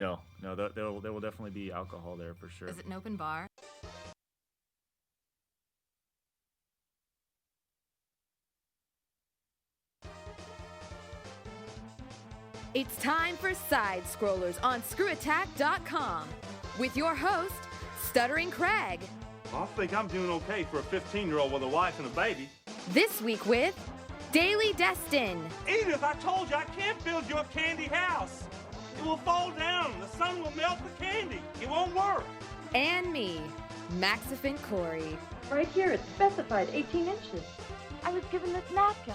No, there will definitely be alcohol there for sure. Is it an open bar? It's time for SideScrollers on ScrewAttack.com with your host, Stuttering Craig. I think I'm doing okay for a 15-year-old with a wife and a baby. This week with Daily Destin. Edith, I told you I can't build you a candy house. It will fall down. The sun will melt the candy. It won't work. And me, Maxifant Corey. Right here, it's specified 18 inches. I was given this napkin.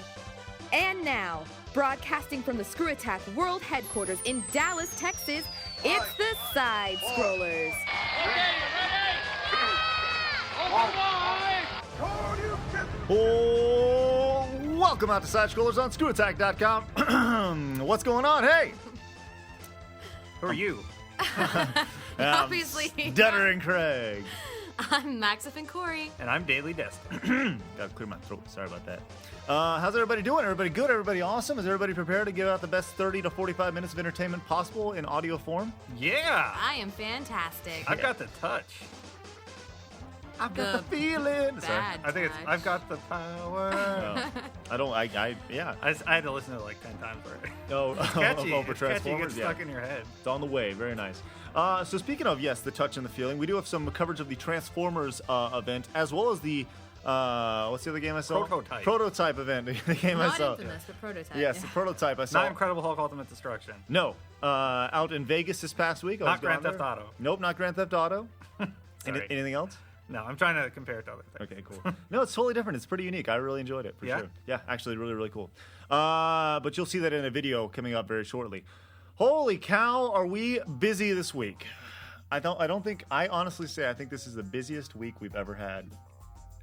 And now, broadcasting from the Screw Attack World Headquarters in Dallas, Texas, it's the SideScrollers. Oh, welcome out to SideScrollers on ScrewAttack.com. What's going on? Hey! Who are you? Obviously. Stuttering Craig. I'm Maxifant Corey. And I'm Daily Destin. Gotta clear my throat. Sorry about that. How's everybody doing? Everybody good? Everybody awesome? Is everybody prepared to give out the best 30 to 45 minutes of entertainment possible in audio form? Yeah! I am fantastic. I've got the touch. I've got the feeling. Sorry. Bad I think it's, touch. I've got the power. Yeah. I had to listen to it like 10 times already. Oh, It's catchy. for It's catchy. It Transformers? gets stuck in your head. It's on the way. Very nice. So speaking of, yes, the touch and the feeling, we do have some coverage of the Transformers event, as well as the, what's the other game I saw? Prototype. Prototype event. The game I Not saw. infamous, but prototype. Yes, the prototype I saw. Not Incredible Hulk Ultimate Destruction. No. Out in Vegas this past week. Not Grand Theft Auto. Nope, not Grand Theft Auto. Sorry. Anything else? No, I'm trying to compare it to other things. Okay, cool. No, it's totally different. It's pretty unique. I really enjoyed it, for Yeah? sure. Yeah, actually, really, really cool. But you'll see that in a video coming up very shortly. Holy cow, are we busy this week? I honestly say I think this is the busiest week we've ever had.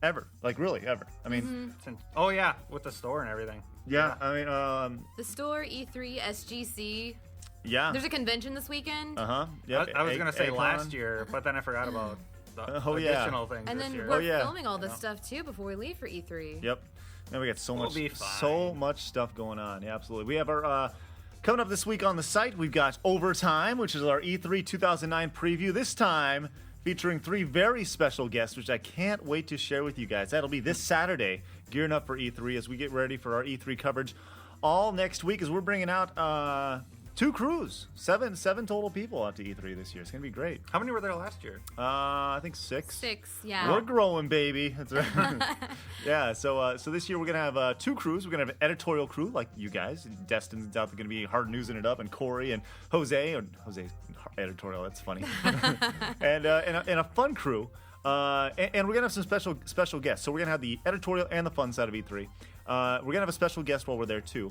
Ever. Like, really, ever. I mean, Oh, yeah, with the store and everything. yeah, I mean, The store, E3, SGC. yeah. There's a convention this weekend. Uh-huh. Yep. I was going to say Akon. last year, but then I forgot about the Oh, yeah. additional things And this then year. we're yeah. filming all this stuff, too, before we leave for E3. Yep. And we got so We'll be much stuff going on. Yeah, absolutely. We have our coming up this week on the site. We've got Overtime, which is our E3 2009 preview. This time featuring 3 very special guests, which I can't wait to share with you guys. That'll be this Saturday, gearing up for E3 as we get ready for our E3 coverage all next week. As we're bringing out 2 crews, seven total people out to E3 this year. It's gonna be great. How many were there last year? I think 6. 6, yeah. We're growing, baby. That's right. Yeah. So this year we're gonna have 2 crews. We're gonna have an editorial crew like you guys. Destin's out there gonna be hard newsing it up, and Corey and Jose's editorial. That's funny. and a fun crew. And we're gonna have some special guests. So we're gonna have the editorial and the fun side of E3. We're gonna have a special guest while we're there too,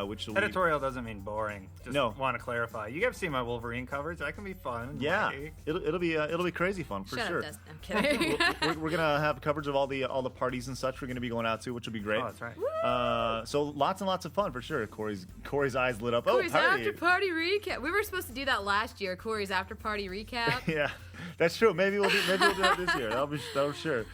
which will Editorial doesn't mean boring. Just No. want to clarify. You have to see my Wolverine coverage. That can be fun. and Yeah, wacky. it'll be crazy fun for Shut sure. up, Dustin. I'm kidding. We're gonna have coverage of all the parties and such we're gonna be going out to, which will be great. Oh, that's right. So lots and lots of fun for sure. Corey's eyes lit up. Corey's Oh, party! after party recap. We were supposed to do that last year. Corey's after party recap. Yeah, that's true. Maybe we'll do that this year. That'll be sure.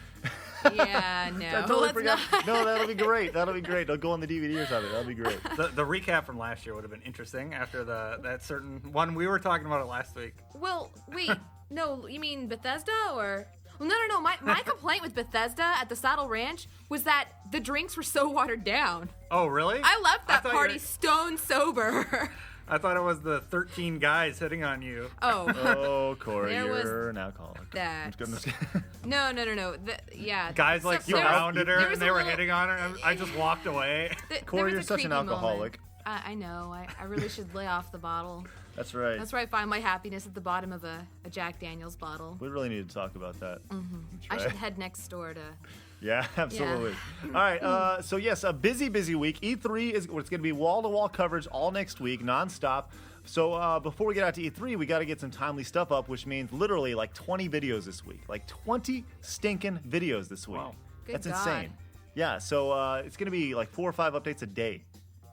Yeah, no. I totally let's forgot. not. No, that'll be great. That'll be great. They'll go on the DVD or something. That'll be great. The recap from last year would have been interesting after that certain one we were talking about it last week. Well, wait. No, you mean Bethesda or? Well, no. My complaint with Bethesda at the Saddle Ranch was that the drinks were so watered down. Oh, really? I left that thought party stone sober. I thought it was the 13 guys hitting on you. Oh. Oh, Corey, There was you're an alcoholic. that. I'm just kidding. No. Yeah. Guys like So- there was- surrounded her there was and a they were little- hitting on her. And I just walked away. there Corey, was you're a such an creepy alcoholic. moment. I know. I really should lay off the bottle. That's right. That's where I find my happiness, at the bottom of a Jack Daniels bottle. We really need to talk about that. I should head next door to. Yeah, absolutely. All right, so yes, a busy week. E3 it's going to be wall-to-wall coverage all next week, nonstop. So before we get out to E3, we got to get some timely stuff up, which means literally like 20 videos this week. Like 20 stinking videos this week. Wow. Good That's God. insane. Yeah, so it's going to be like 4 or 5 updates a day.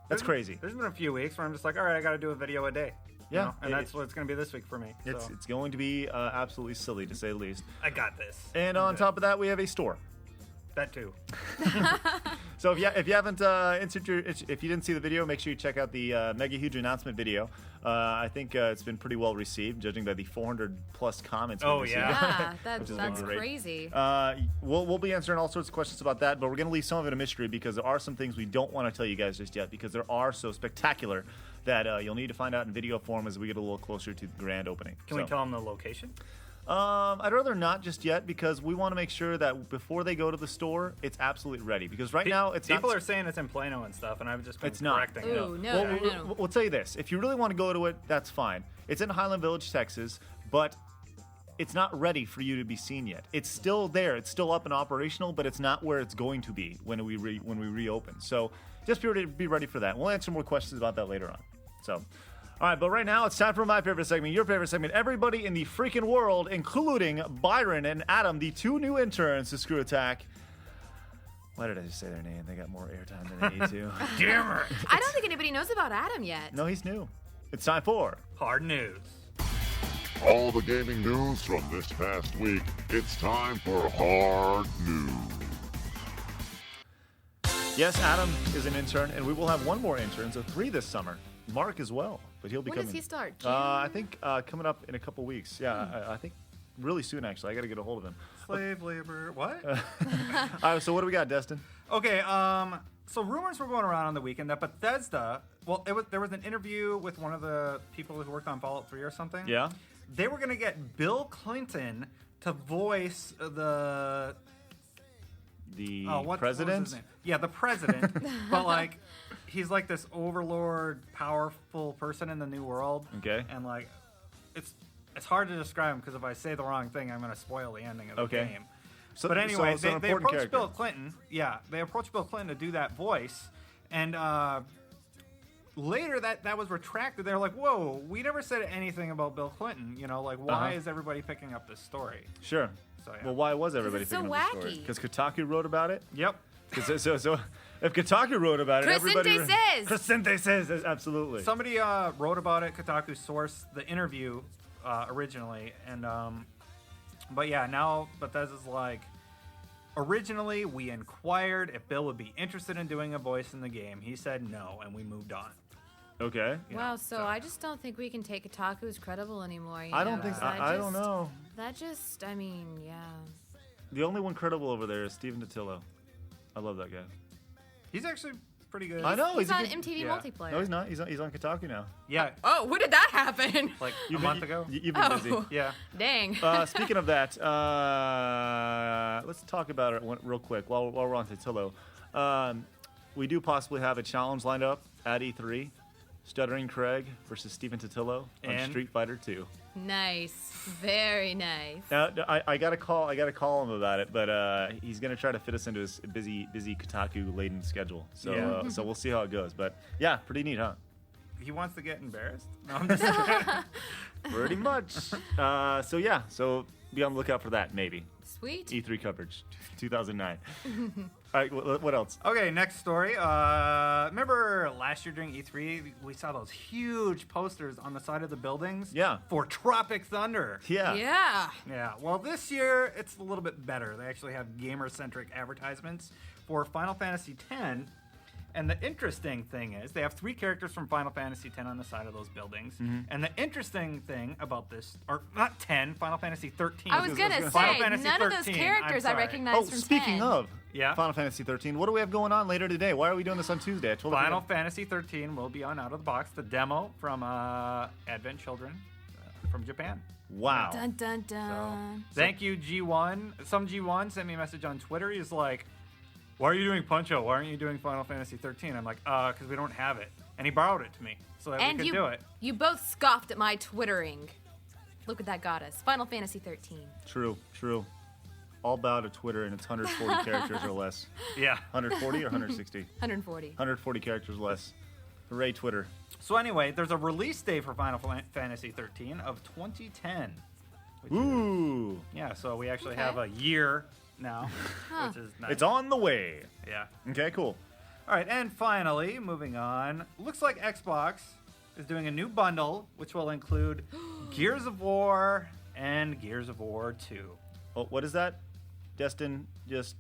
That's crazy. There's been a few weeks where I'm just like, all right, I got to do a video a day. you Yeah, know? And that's what it's going to be this week for me. It's So going to be absolutely silly, to say the least. I got this. And I'm on good. top of that, we have a store. That too. So if you haven't if you didn't see the video, make sure you check out the mega huge announcement video. I think it's been pretty well received, judging by the 400 plus comments. Oh, we've yeah. Yeah, Which has been that's great. crazy. We'll be answering all sorts of questions about that, but we're going to leave some of it a mystery because there are some things we don't want to tell you guys just yet because they are so spectacular that you'll need to find out in video form as we get a little closer to the grand opening. Can we tell them the location? I'd rather not just yet because we want to make sure that before they go to the store, it's absolutely ready. Because right now, it's people not, are saying it's in Plano and stuff, and I've just been It's not. correcting. Ooh, no, Well, no, no. we'll tell you this: if you really want to go to it, that's fine. It's in Highland Village, Texas, but it's not ready for you to be seen yet. It's still there. It's still up and operational, but it's not where it's going to be when we reopen. So just be ready for that. We'll answer more questions about that later on. So. All right, but right now it's time for my favorite segment, your favorite segment. Everybody in the freaking world, including Byron and Adam, the two new interns to Screw Attack. Why did I just say their name? They got more airtime than they need to. Damn it! I don't think anybody knows about Adam yet. No, he's new. It's time for Hard news. All the gaming news from this past week. It's time for Hard News. Yes, Adam is an intern, and we will have one more intern, so 3 this summer. Mark as well, but he'll be When coming. does he start? June? I think coming up in a couple weeks. Yeah, I think really soon, actually. I got to get a hold of him. Slave labor. What? All right, so what do we got, Destin? Okay, so rumors were going around on the weekend that Bethesda, there was an interview with one of the people who worked on Fallout 3 or something. Yeah? They were going to get Bill Clinton to voice the what was president? his name? Yeah, the president. But like, he's like this overlord, powerful person in the new world. Okay. And like, it's hard to describe him because if I say the wrong thing, I'm going to spoil the ending of the Okay. game. So, But anyway, so an they important approached character. Bill Clinton. Yeah, they approached Bill Clinton to do that voice, and later that was retracted. They're like, "Whoa, we never said anything about Bill Clinton. You know, like why Uh-huh. is everybody picking up this story?" Sure. So, yeah. Well, why was everybody it's so picking up the story? wacky. Because Kotaku wrote about it? Yep. So if Kotaku wrote about it, everybody... Crescente says. Crescente says, absolutely. Somebody wrote about it. Kotaku sourced the interview originally, and but yeah, now Bethesda's like, originally we inquired if Bill would be interested in doing a voice in the game. He said no, and we moved on. Okay. Wow, so I just don't think we can take Kotaku as credible anymore. I don't think so. I don't know. That just, I mean, yeah. The only one credible over there is Steven Totillo. I love that guy. He's actually pretty good. I know. He's a on good- MTV yeah. Multiplayer. No, he's not. He's on Kotaku now. Yeah, Oh, when did that happen? like a You've month been, ago. You've been busy. Oh. Yeah. Dang. Speaking of that, let's talk about it real quick while we're on Totillo. We do possibly have a challenge lined up at E3. Stuttering Craig versus Steven Totillo on And? Street Fighter 2. Nice. Very nice. Now I gotta call him about it, but he's gonna try to fit us into his busy Kotaku laden schedule. So Yeah. so we'll see how it goes. But yeah, pretty neat, huh? He wants to get embarrassed. No, I'm just kidding. Pretty much. So yeah, so be on the lookout for that maybe. Sweet. E3 coverage, 2009. All right, what else? Okay, next story. Remember last year during E3, we saw those huge posters on the side of the buildings? Yeah. For Tropic Thunder. Yeah. Yeah. Yeah, well, this year it's a little bit better. They actually have gamer-centric advertisements for Final Fantasy X. And the interesting thing is, they have 3 characters from Final Fantasy X on the side of those buildings. Mm-hmm. And the interesting thing about this, or not 10, Final Fantasy 13. I was gonna Final say, Fantasy none of those 13, characters I'm I sorry. recognize Oh, from speaking 10. of Yeah. Final Fantasy 13, what do we have going on later today? Why are we doing this on Tuesday? I totally Final forgot. Fantasy 13 will be on Out of the Box, the demo from Advent Children from Japan. Wow. Dun dun So, dun. thank you, G1. Some G1 sent me a message on Twitter. He's like, "Why are you doing Punch-Out? Why aren't you doing Final Fantasy 13?" I'm like, because we don't have it. And he borrowed it to me so that And we could do it. you both scoffed at my twittering. Look what that got us. Final Fantasy 13. True. All bow to Twitter, and it's 140 characters or less. Yeah. 140 or 160? 140. 140 characters less. Hooray, Twitter. So anyway, there's a release date for Final Fantasy 13 of 2010. Ooh. Yeah, so we actually Okay. have a year now, Huh. which is nice. It's on the way. Yeah. Okay, cool. All right, and finally, moving on. Looks like Xbox is doing a new bundle, which will include Gears of War and Gears of War 2. Oh, what is that? Destin, just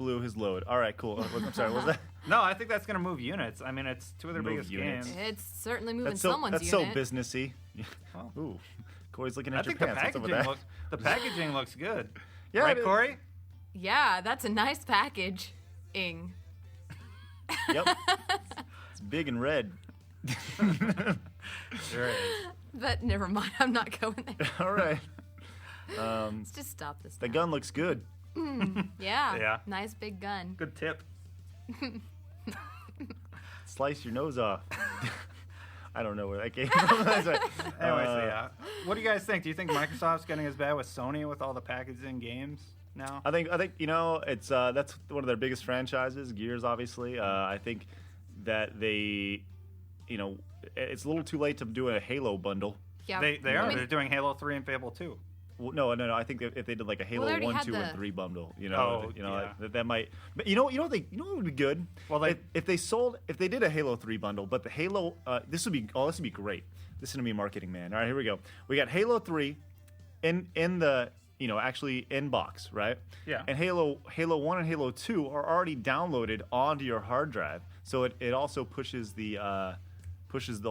blew his load. All right, cool. I'm sorry, what was that? No, I think that's going to move units. I mean, it's two of their Move biggest units. games. It's certainly moving That's so someone's unit. businessy. Well, Ooh, Corey's looking I at your think the pants. What's up with packaging that? the packaging looks good. Yeah, right, it- Corey? Yeah, that's a nice package. Ing. Yep. It's big and red. Sure is. But never mind, I'm not going there. All right. Let's just stop this. The now. gun looks good. Yeah. Yeah. Nice big gun. Good tip. Slice your nose off. I don't know where that came from. That's right. Anyway, so yeah. What do you guys think? Do you think Microsoft's getting as bad with Sony with all the packaging games now? I think it's that's one of their biggest franchises, Gears, obviously. I think that they, it's a little too late to do a Halo bundle. Yeah. They I are. mean, They're doing Halo 3 and Fable 2. Well, no. I think if they did like a Halo they already 1, had 2, and the- 3 bundle, Oh, that might. But you know what would be good? Well, if they did a Halo 3 bundle, but the Halo this would be great. Listen to me, marketing man. All right, here we go. We got Halo 3 in the actually in box, right? Yeah. And Halo 1 and Halo 2 are already downloaded onto your hard drive, so it also pushes the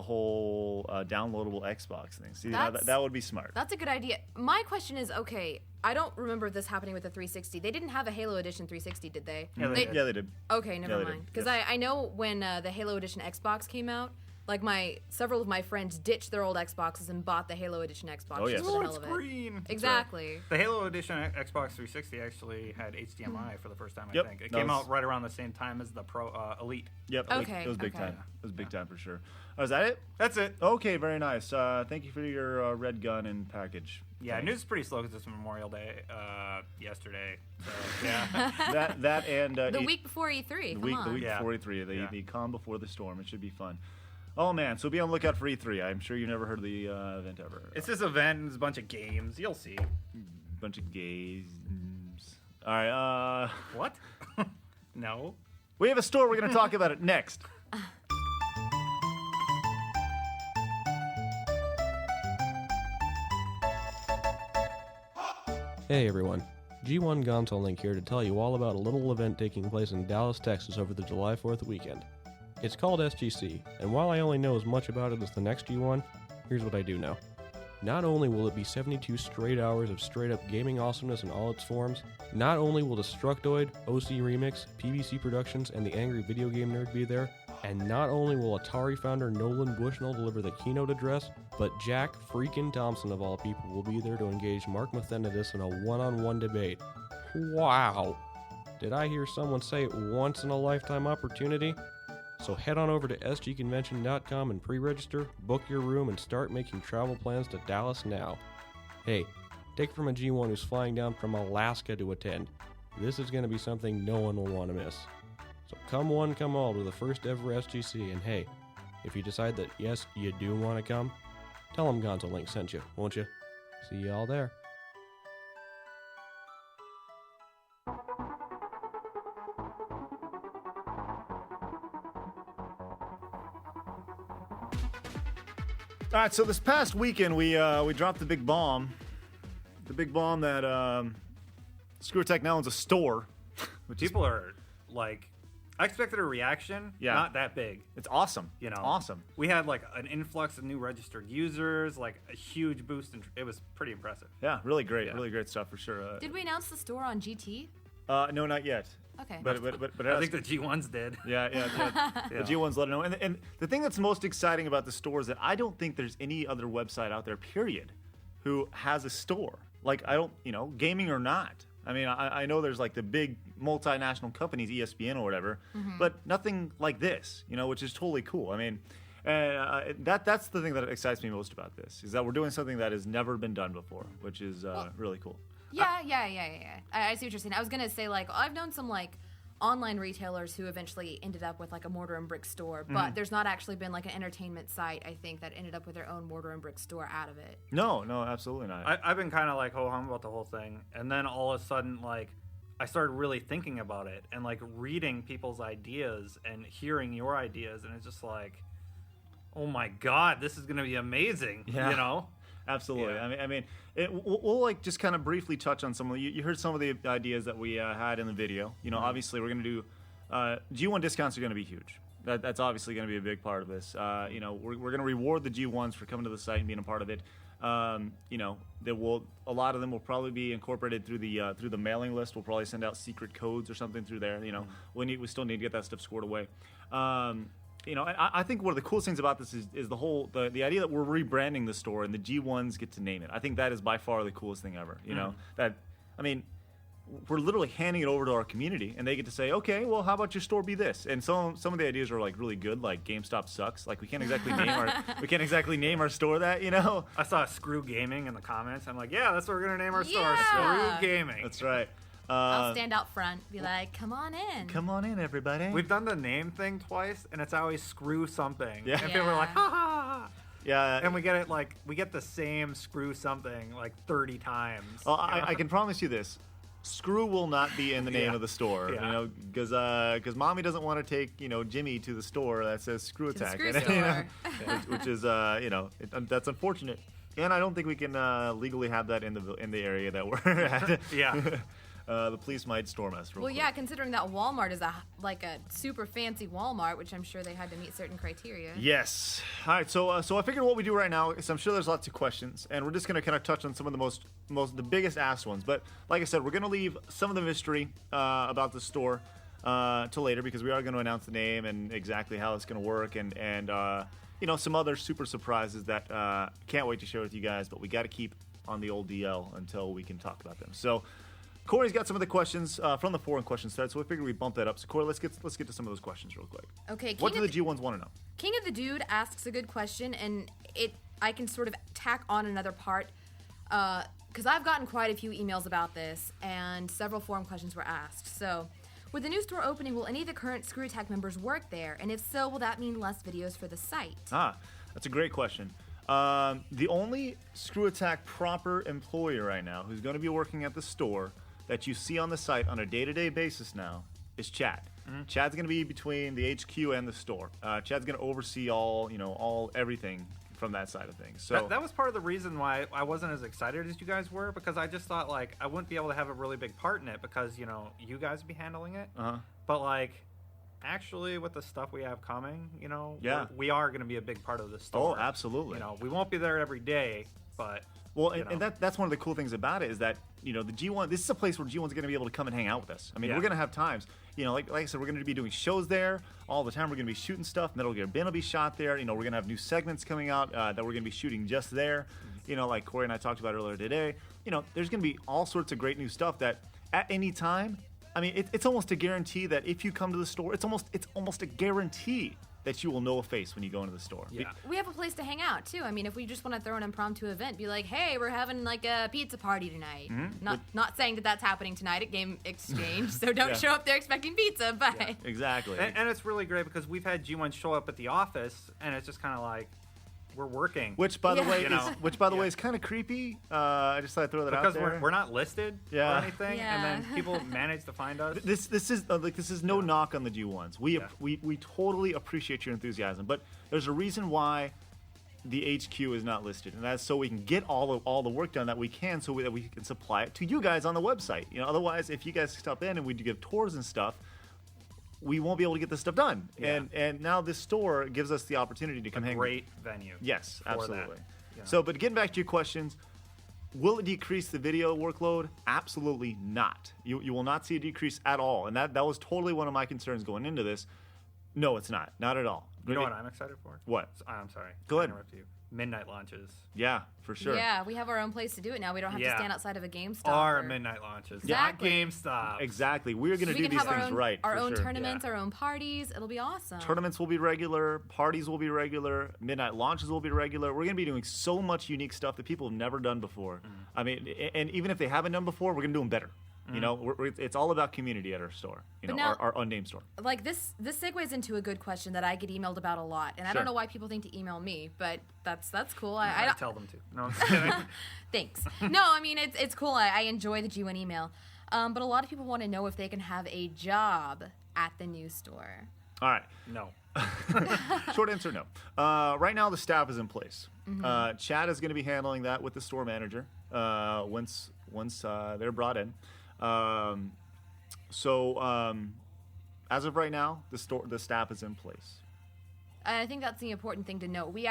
whole downloadable Xbox thing. See, that would be smart. That's a good idea. My question is, okay, I don't remember this happening with the 360. They didn't have a Halo Edition 360, did they? Yeah, they did. Yeah, they did. Okay, never Yeah, they mind. did. Because Yes. I know when the Halo Edition Xbox came out, like several of my friends ditched their old Xboxes and bought the Halo Edition Xbox. Oh, yes. just for Oh, the it's hell of it. green. Exactly. The Halo Edition Xbox 360 actually had HDMI for the first time, Yep. I think. It That came was- out right around the same time as the Pro Elite. Yep. Okay, It was big okay. time. It was big time for sure. Oh, is that it? That's it. Okay, very nice. Thank you for your red gun and package. Yeah, news is pretty slow because it's Memorial Day yesterday. So, yeah. that and The week before E3. the Come week on. Yeah. before E3, Yeah. the calm before the storm. It should be fun. Oh man, so be on the lookout for E3. I'm sure you never heard of the event ever. It's this event and there's a bunch of games. You'll see. bunch of gays. All right. What? No. We have a store. We're going to talk about it next. Hey everyone, G1 Gonzo Link here to tell you all about a little event taking place in Dallas, Texas over the July 4th weekend. It's called SGC, and while I only know as much about it as the next G1, here's what I do know. Not only will it be 72 straight hours of straight up gaming awesomeness in all its forms, not only will Destructoid, OC Remix, PBC Productions, and the Angry Video Game Nerd be there, and not only will Atari founder Nolan Bushnell deliver the keynote address, but Jack freaking Thompson of all people will be there to engage Mark Mathenidis in a one-on-one debate. Wow! Did I hear someone say once in a lifetime opportunity? So head on over to sgconvention.com and pre-register, book your room, and start making travel plans to Dallas now. Hey, take it from a G1 who's flying down from Alaska to attend. This is going to be something no one will want to miss. So come one, come all to the first ever SGC, and hey, if you decide that yes, you do want to come, tell them Gonzo Link sent you, won't you? See y'all there. All right, so this past weekend we dropped the big bomb that ScrewAttack now owns a store. Which People are like, I expected a reaction. Yeah. Not that big. It's awesome. You know, awesome. We had like an influx of new registered users, like a huge boost, and it was pretty impressive. Yeah, really great, Yeah. really great stuff for sure. Did we announce the store on GT? No, not yet. Okay. But I think the G1s did. yeah. The G1s let it know. And the thing that's most exciting about the store is that I don't think there's any other website out there, period, who has a store. Like, I don't, gaming or not. I mean, I know there's like the big multinational companies, ESPN or whatever, but nothing like this, which is totally cool. I mean, that's the thing that excites me most about this, is that we're doing something that has never been done before, which is really cool. Yeah. I see what you're saying. I was gonna say, like, I've known some like online retailers who eventually ended up with like a mortar and brick store, but there's not actually been like an entertainment site, I think, that ended up with their own mortar and brick store out of it. No, absolutely not. I've been kind of like ho-hum about the whole thing, and then all of a sudden, like, I started really thinking about it and like reading people's ideas and hearing your ideas, and it's just like, oh my god, this is gonna be amazing. Yeah. Absolutely. Yeah. I mean, we'll like just kind of briefly touch on some of you heard some of the ideas that we had in the video. You know, obviously we're going to do G1 discounts are going to be huge. That's obviously going to be a big part of this. You know, we're going to reward the G1s for coming to the site and being a part of it. You know, a lot of them will probably be incorporated through the mailing list. We'll probably send out secret codes or something through there. You know, we still need to get that stuff scored away. You know, and I think one of the coolest things about this is the idea that we're rebranding the store and the G1s get to name it. I think that is by far the coolest thing ever. You know, I mean, we're literally handing it over to our community, and they get to say, okay, well, how about your store be this? And some of the ideas are like really good, like GameStop sucks. Like we can't exactly name our store that, you know. I saw Screw Gaming in the comments. I'm like, yeah, that's what we're gonna name our store. Yeah. Screw Gaming. That's right. I'll stand out front, be like, come on in. Come on in, everybody. We've done the name thing twice, and it's always Screw something. Yeah. And people are like, ha ha ha. Yeah. And we get the same Screw something like 30 times. Well, I can promise you this. Screw will not be in the name of the store, Yeah. you know, because mommy doesn't want to take, you know, Jimmy to the store that says Screw To the Attack, Screw you know, store. which is, you know, that's unfortunate, and I don't think we can legally have that in the area that we're at. Yeah. The police might storm us. Well, yeah, considering that Walmart is a super fancy Walmart, which I'm sure they had to meet certain criteria. Yes. All right. So I figured what we do right now is I'm sure there's lots of questions, and we're just gonna kind of touch on some of the biggest asked ones. But like I said, we're gonna leave some of the mystery about the store till later because we are going to announce the name and exactly how it's gonna work, and you know, some other super surprises that can't wait to share with you guys. But we got to keep on the old DL until we can talk about them. So. Corey's got some of the questions from the forum question thread, so we figured we'd bump that up. So Corey, let's get to some of those questions real quick. Okay. What do the G1s want to know? King of the Dude asks a good question, and I can sort of tack on another part because I've gotten quite a few emails about this, and several forum questions were asked. So, with the new store opening, will any of the current Screw Attack members work there? And if so, will that mean less videos for the site? That's a great question. The only Screw Attack proper employee right now who's going to be working at the store that you see on the site on a day-to-day basis now is Chad. Chad's going to be between the HQ and the store. Chad's going to oversee all everything from that side of things. So that was part of the reason why I wasn't as excited as you guys were, because I just thought like I wouldn't be able to have a really big part in it because, you know, you guys would be handling it. But like actually with the stuff we have coming, you know, we are going to be a big part of the store. Oh, absolutely. You know, we won't be there every day, but well, and that's one of the cool things about it is that, you know, the G1, this is a place where G1's going to be able to come and hang out with us. I mean, we're going to have times, you know, like I said, we're going to be doing shows there all the time. We're going to be shooting stuff. Metal Gear Ben will be shot there. You know, we're going to have new segments coming out that we're going to be shooting just there. You know, like Corey and I talked about earlier today. You know, there's going to be all sorts of great new stuff that at any time, I mean, it's almost a guarantee that if you come to the store, it's almost a guarantee that you will know a face when you go into the store. Yeah. We have a place to hang out too. I mean, if we just want to throw an impromptu event, be like, "Hey, we're having like a pizza party tonight." Not saying that that's happening tonight at Game Exchange, so don't show up there expecting pizza. But Exactly. And it's really great because we've had G1 show up at the office, and it's just kind of like we're working. Which, by the way, You know? is kind of creepy. I just thought I'd throw that out because there. we're not listed or anything, and then people manage to find us. This is no knock on the G1s. We totally appreciate your enthusiasm, but there's a reason why the HQ is not listed, and that's so we can get all the work done that we can, so that we can supply it to you guys on the website. You know, otherwise, if you guys stop in and we do give tours and stuff, we won't be able to get this stuff done. Yeah. And now this store gives us the opportunity to come hang. Great venue. Yes, for absolutely. that. Yeah. So, but getting back to your questions, will it decrease the video workload? Absolutely not. You will not see a decrease at all. And that was totally one of my concerns going into this. No, it's not. Not at all. You know what I'm excited for? What? I'm sorry. Go ahead. I interrupt you. Midnight launches. Yeah, for sure. yeah, we have our own place to do it now. We don't have to stand outside of a GameStop. Our midnight launches. Exactly. Not GameStop. Exactly. We're going to do We can these have our things own, right. our for own sure. tournaments, our own parties. It'll be awesome. Tournaments will be regular. Parties will be regular. Midnight launches will be regular. We're going to be doing so much unique stuff that people have never done before. I mean, and even if they haven't done before, we're going to do them better. You know, it's all about community at our store. You know, now- our unnamed store. Like this segues into a good question that I get emailed about a lot, and I don't know why people think to email me, but that's cool. I tell them to. No, I'm just kidding. Thanks. No, I mean it's cool. I enjoy the G1 email, but a lot of people want to know if they can have a job at the new store. All right. No. Short answer, no. Right now, the staff is in place. Chad is going to be handling that with the store manager once they're brought in. As of right now, the staff is in place. I think that's the important thing to note. We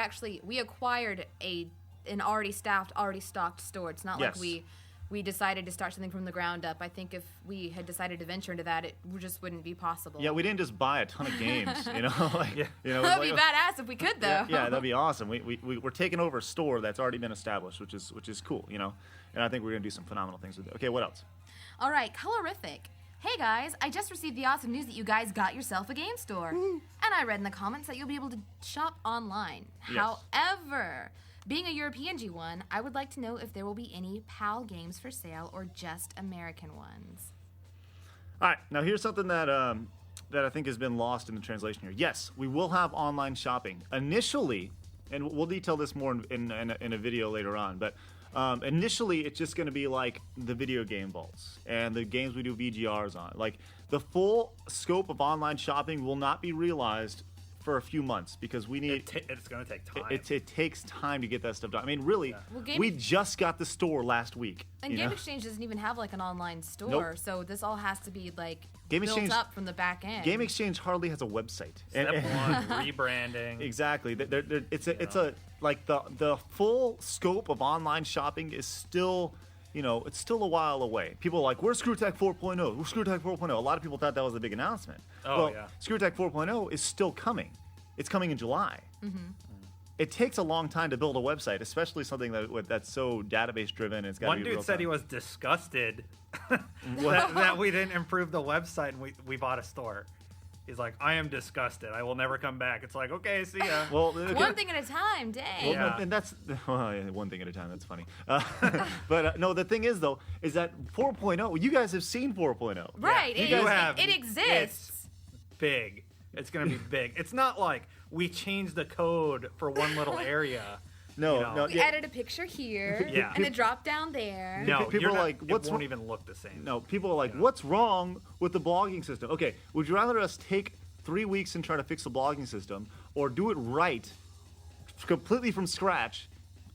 acquired an already staffed, already stocked store. It's not like we decided to start something from the ground up. I think if we had decided to venture into that, it just wouldn't be possible. Yeah, we didn't just buy a ton of games, you know. That'd be badass if we could, though. Yeah, that'd be awesome. We're taking over a store that's already been established, which is cool, you know. And I think we're gonna do some phenomenal things with it. Okay, what else? All right, Colorific. Hey guys, I just received the awesome news that you guys got yourself a game store. And I read in the comments that you'll be able to shop online. Yes. However, being a European G1, I would like to know if there will be any PAL games for sale or just American ones. All right, now here's something that I think has been lost in the translation here. Yes, we will have online shopping. Initially, and we'll detail this more in a video later on, but initially it's just going to be like the video game vaults and the games we do VGRs on. Like, the full scope of online shopping will not be realized for a few months because we need It's going to take time. it takes time to get that stuff done. I mean, really, Well, we just got the store last week. And you Game know? Exchange doesn't even have like an online store, Nope. so this all has to be like Game built Exchange- up from the back end. Game Exchange hardly has a website. Step one, rebranding. Exactly. It's a like the full scope of online shopping is still, you know, it's still a while away. People are like, where's ScrewAttack 4.0? Where's ScrewAttack 4.0? A lot of people thought that was a big announcement. Oh, well, yeah. ScrewAttack 4.0 is still coming. It's coming in July. It takes a long time to build a website, especially something that's so database driven. It's got to One be dude real said time. he was disgusted that we didn't improve the website and we bought a store. He's like, I am disgusted. I will never come back. It's like, okay, see ya. Well, okay. One thing at a time, dang. Well, Yeah. and that's one thing at a time. That's funny. But no, the thing is though, is that 4.0. You guys have seen 4.0. Right, You it, guys is- have- it exists. It's big. It's going to be big. It's not like we changed the code for one little area. No, You know. no. We yeah, added a picture here, Yeah. and a drop down there. No, People you're are not- like, what's it won't wrong- even look the same. No, people are like, what's wrong with the blogging system? Okay, would you rather us take 3 weeks and try to fix the blogging system, or do it right, completely from scratch,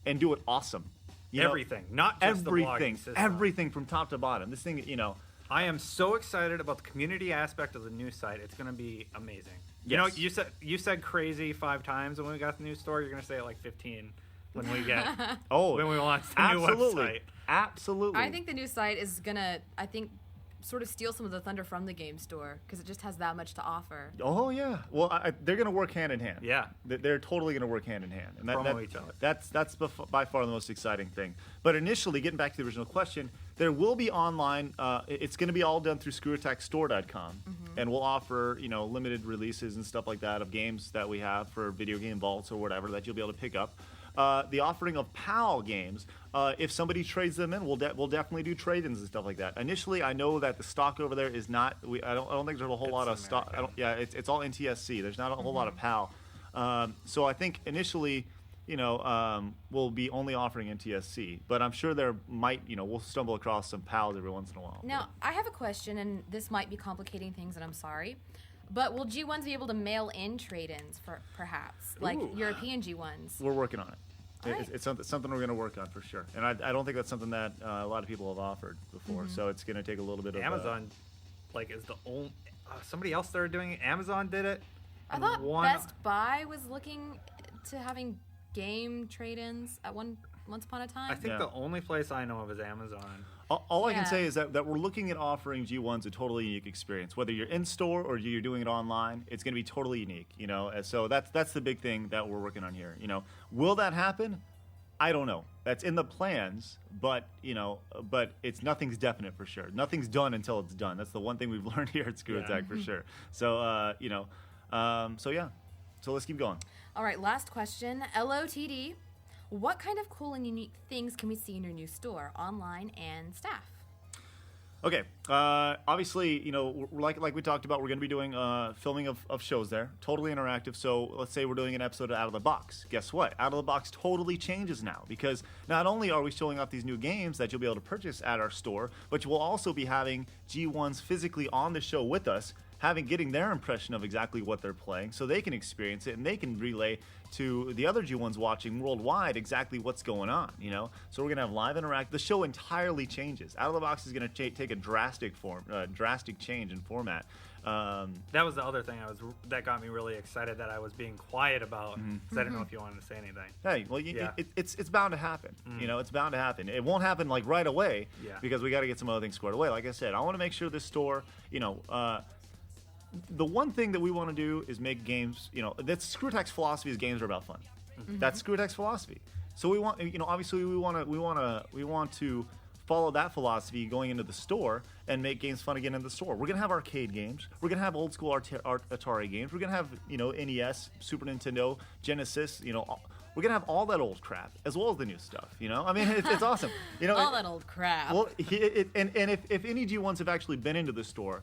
and do it awesome? You know, Everything, not just the blogging everything, system. everything from top to bottom. This thing, you know. I am so excited about the community aspect of the new site. It's going to be amazing. You know, Yes. you said crazy 5 times when we got the new store. You're going to say it like 15 when we get Oh, when we launch the new absolutely, website. absolutely. I think the new site is gonna, sort of steal some of the thunder from the game store because it just has that much to offer. Oh yeah. Well, they're going to work hand in hand. Yeah. They're totally going to work hand in hand, and Promo each other. that's by far the most exciting thing. But initially, getting back to the original question, there will be online. It's going to be all done through ScrewAttackStore.com, and we'll offer limited releases and stuff like that of games that we have for video game vaults or whatever that you'll be able to pick up. The offering of PAL games, if somebody trades them in, we'll definitely do trade-ins and stuff like that. Initially, I know that the stock over there is not. I don't think there's a whole lot of stock. It's all NTSC. There's not a whole lot of PAL. So I think initially, we'll be only offering NTSC, but I'm sure there might, we'll stumble across some PALs every once in a while. Now, I have a question, and this might be complicating things, and I'm sorry. But will G1s be able to mail in trade-ins, perhaps? Like Ooh. European G1s? We're working on it. Alright. It's something we're going to work on for sure. And I don't think that's something that a lot of people have offered before. So it's going to take a little bit of Amazon, is the only somebody else started doing it. Amazon did it. I and thought one- Best Buy was looking to having game trade-ins at once upon a time. I think Yeah. the only place I know of is Amazon. All I can Yeah. say is that we're looking at offering G1s a totally unique experience. Whether you're in store or you're doing it online, it's going to be totally unique. And so that's the big thing that we're working on here. Will that happen? I don't know. That's in the plans, but nothing's definite for sure. Nothing's done until it's done. That's the one thing we've learned here at ScrewAttack for sure. So so yeah. So let's keep going. All right, last question. LOTD. What kind of cool and unique things can we see in your new store, online and staff? Okay. Obviously, like we talked about, we're going to be doing filming of shows there, totally interactive. So let's say we're doing an episode of Out of the Box. Guess what? Out of the Box totally changes now because not only are we showing off these new games that you'll be able to purchase at our store, but you will also be having G1s physically on the show with us, getting their impression of exactly what they're playing, so they can experience it and they can relay to the other G1s watching worldwide exactly what's going on. So we're gonna have live interact. The show entirely changes. Out of the Box is gonna take a drastic change in format. That was the other thing that got me really excited that I was being quiet about, because I didn't know if you wanted to say anything. Hey, well, it's bound to happen. It's bound to happen. It won't happen like right away because we got to get some other things squared away. Like I said, I want to make sure this store, the one thing that we want to do is make games. That's ScrewAttack's philosophy is games are about fun. That's ScrewAttack's philosophy. So we want, obviously we want to follow that philosophy going into the store and make games fun again in the store. We're gonna have arcade games. We're gonna have old school Atari games. We're gonna have NES, Super Nintendo, Genesis. We're gonna have all that old crap as well as the new stuff. I mean, it's awesome. All that old crap. Well, and if any G1s have actually been into the store,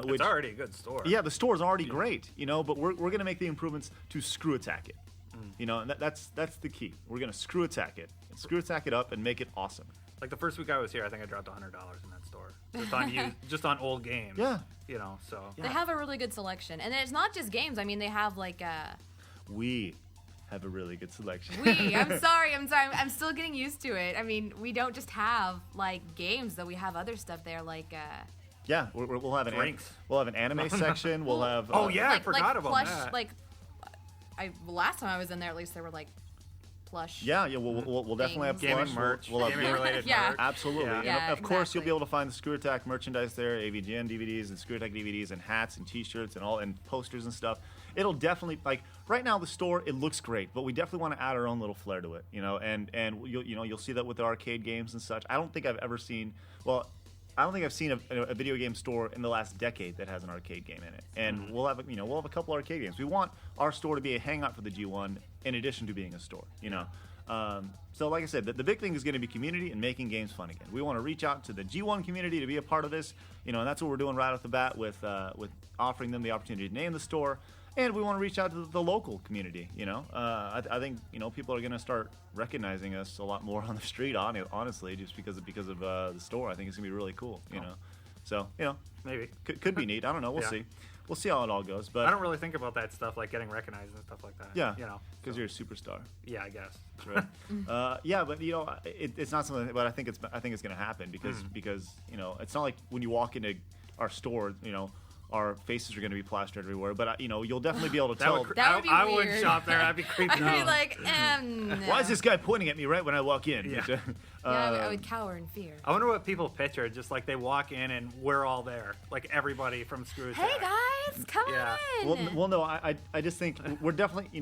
which it's already a good store. Yeah, the store is already great. But we're gonna make the improvements to screw attack it. And that's the key. We're gonna screw attack it up and make it awesome. Like the first week I was here, I think I dropped $100 in that store just on old games. Yeah. So They have a really good selection, and it's not just games. I mean, they have like We have a really good selection. I'm sorry. I'm still getting used to it. I mean, we don't just have like games, though. We have other stuff there, like Yeah, we'll have we'll have an anime section. We'll have. I forgot about plush, that. Like, last time I was in there, at least there were like plush. Yeah. We'll definitely have gaming plush. merch, We'll have gaming-related Yeah. merch. Absolutely. Yeah. And of course, you'll Exactly. be able to find the ScrewAttack merchandise there, AVGN DVDs and ScrewAttack DVDs and hats and T-shirts and posters and stuff. It'll definitely right now the store it looks great, but we definitely want to add our own little flair to it. And you'll see that with the arcade games and such. I don't think I've seen a video game store in the last decade that has an arcade game in it. And we'll have a couple arcade games. We want our store to be a hangout for the G1 in addition to being a store. So like I said, the big thing is going to be community and making games fun again. We want to reach out to the G1 community to be a part of this, and that's what we're doing right off the bat with offering them the opportunity to name the store, and we want to reach out to the local community. I think people are going to start recognizing us a lot more on the street. Honestly, just because of the store, I think it's going to be really cool. So Maybe. could be neat. I don't know. We'll see. We'll see how it all goes. But I don't really think about that stuff, like getting recognized and stuff like that. Yeah, because you're a superstar. Yeah, I guess. Right. But it's not something. But I think it's going to happen because it's not like when you walk into our store, our faces are going to be plastered everywhere. But you'll definitely be able to tell. That would be I weird. wouldn't shop there. I'd be creeped I'd out. be like, no. Why is this guy pointing at me right when I walk in? Yeah. I would cower in fear. I wonder what people picture. Just like they walk in and we're all there, like everybody from ScrewAttack. Hey guys, come Yeah. on. Well, no, I just think we're definitely,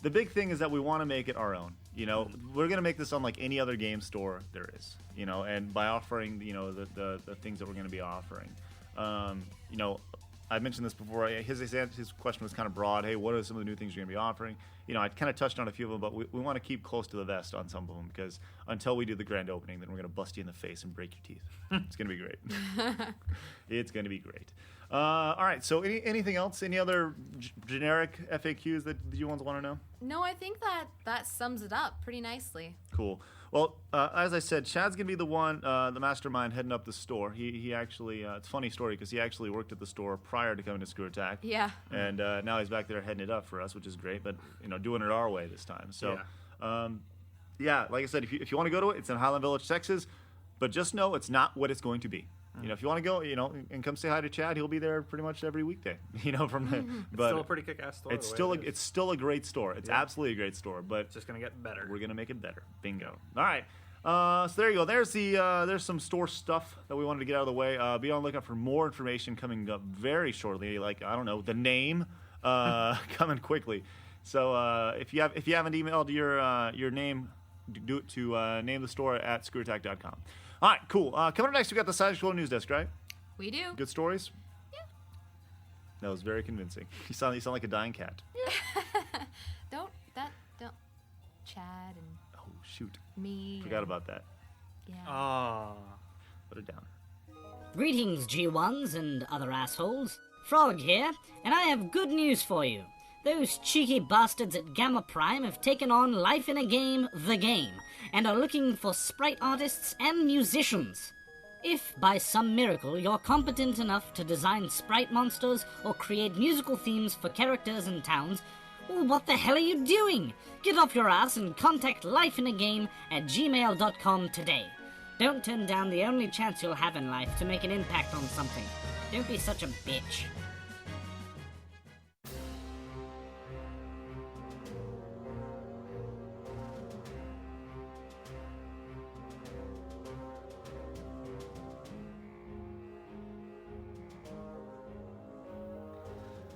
the big thing is that we want to make it our own. We're going to make this unlike any other game store there is, and by offering, the things that we're going to be offering. I mentioned this before. His question was kind of broad. Hey, what are some of the new things you're going to be offering? I kind of touched on a few of them, but we want to keep close to the vest on some of them because until we do the grand opening, then we're going to bust you in the face and break your teeth. It's going to be great. It's going to be great. All right. So anything else? Any other generic FAQs that you want to know? No, I think that sums it up pretty nicely. Cool. Well, as I said, Chad's going to be the one, the mastermind heading up the store. He actually, it's a funny story because he actually worked at the store prior to coming to ScrewAttack. Yeah. And now he's back there heading it up for us, which is great, but, doing it our way this time. So, like I said, if you want to go to it, it's in Highland Village, Texas, but just know it's not what it's going to be. If you want to go, and come say hi to Chad, he'll be there pretty much every weekday. From but Still a pretty kick-ass store. It's still a great store. It's absolutely a great store, but It's just gonna get better. we're gonna make it better. Bingo. All right. So there you go. There's some store stuff that we wanted to get out of the way. Be on the lookout for more information coming up very shortly. Like the name coming quickly. So if you haven't emailed your name, do it to name the store at ScrewAttack.com. All right, cool. Coming up next, we got the SideScrollers news desk, right? We do. Good stories. Yeah. That was very convincing. You sound like a dying cat. Don't Chad and Oh shoot! me. Forgot about that. Yeah. Oh. Put it down. Greetings, G1s and other assholes. Frog here, and I have good news for you. Those cheeky bastards at Gamma Prime have taken on Life in a Game, The Game, and are looking for sprite artists and musicians. If, by some miracle, you're competent enough to design sprite monsters or create musical themes for characters and towns, well, what the hell are you doing? Get off your ass and contact lifeinagame@gmail.com today. Don't turn down the only chance you'll have in life to make an impact on something. Don't be such a bitch.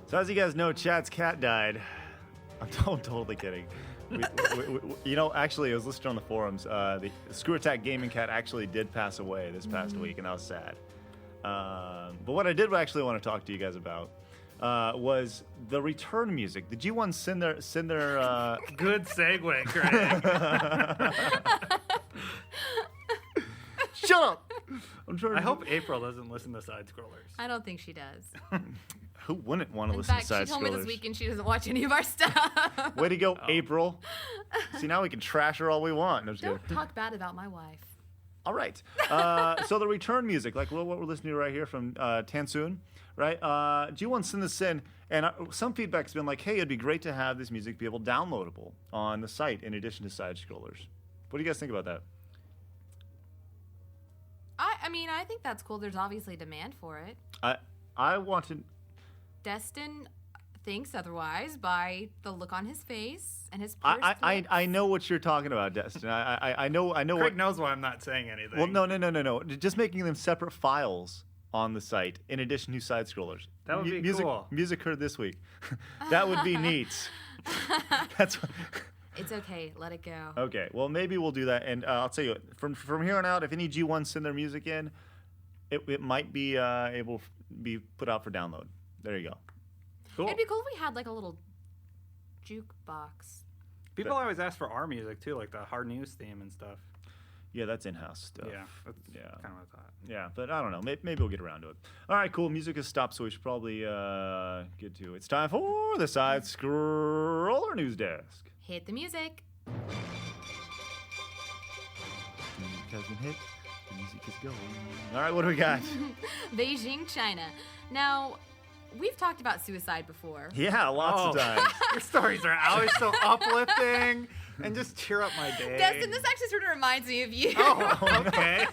So as you guys know, Chad's cat died. I'm totally kidding. Actually, I was listening on the forums. The ScrewAttack gaming cat actually did pass away this past week, and I was sad. But what I did actually want to talk to you guys about was the return music. Did G1 send their Good segue, Craig. Shut up! I hope April doesn't listen to SideScrollers. I don't think she does. Who wouldn't want to In listen fact, to SideScrollers? she told me this weekend she doesn't watch any of our stuff. Way to go, April. See, now we can trash her all we want. No, I'm just Don't kidding. talk bad about my wife. All right. So the return music, like what we're listening to right here from Tansoon, right? G1 sent this in, and some feedback's been like, hey, it'd be great to have this music be able downloadable on the site in addition to SideScrollers. What do you guys think about that? I think that's cool. There's obviously demand for it. I want to... Destin thinks otherwise by the look on his face and his pursed lips. I know what you're talking about, Destin. I know Craig what... knows why I'm not saying anything. Well, no. Just making them separate files on the site in addition to SideScrollers. That would be cool. Music heard this week. That would be neat. That's what... It's okay. Let it go. Okay. Well, maybe we'll do that. And I'll tell you, from here on out, if any G1 send their music in, it might be able to be put out for download. There you go. Cool. It'd be cool if we had like a little jukebox. People always ask for our music too, like the hard news theme and stuff. Yeah, that's in-house stuff. Yeah, that's kind of what I thought. Yeah, but I don't know. Maybe we'll get around to it. All right, cool. Music has stopped, so we should probably get to it. It's time for the SideScroller News Desk. Hit the music. The music has been hit. The music is going. All right, what do we got? Beijing, China. Now, we've talked about suicide before. Yeah, lots of times. Your stories are always so uplifting and just cheer up my day. Destin, this actually sort of reminds me of you. Oh, okay.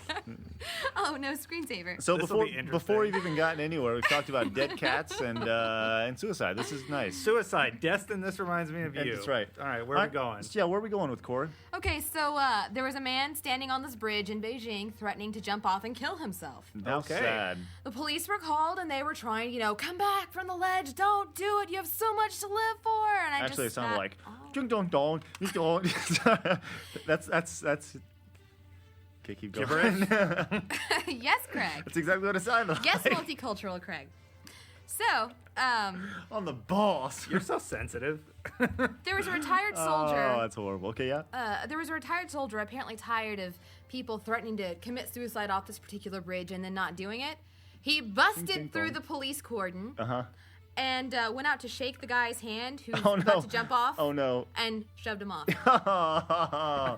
Oh, no, screensaver. So This'll be interesting. before we've even gotten anywhere, we've talked about dead cats and suicide. This is nice. Suicide. Destin, this reminds me of you. That's right. All right, where are we going? Yeah, where are we going with Corey? Okay, so there was a man standing on this bridge in Beijing threatening to jump off and kill himself. How Okay. sad. The police were called and they were trying, come back from the ledge. Don't do it. You have so much to live for. And I Actually, it just sounded sat- like Oh. ding dong. That's. Okay, keep going. Gibberish? Yes, Craig. That's exactly what it sounded like. Yes, multicultural Craig. So, On the boss. You're so sensitive. there was a retired soldier. Oh, that's horrible. Okay, yeah. There was a retired soldier apparently tired of people threatening to commit suicide off this particular bridge and then not doing it. He busted Ding, ding, through dong. the police cordon Uh-huh. and went out to shake the guy's hand who's Oh, no. about to jump off Oh, no. and shoved him off. I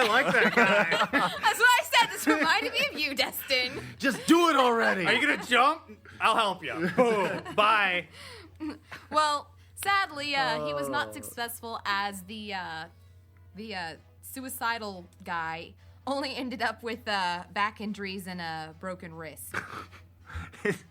like that guy. That's what I said. This reminded me of you, Destin. Just do it already. Are you going to jump? I'll help you. Boom. Bye. Well, sadly, he was not successful as the suicidal guy only ended up with back injuries and a broken wrist.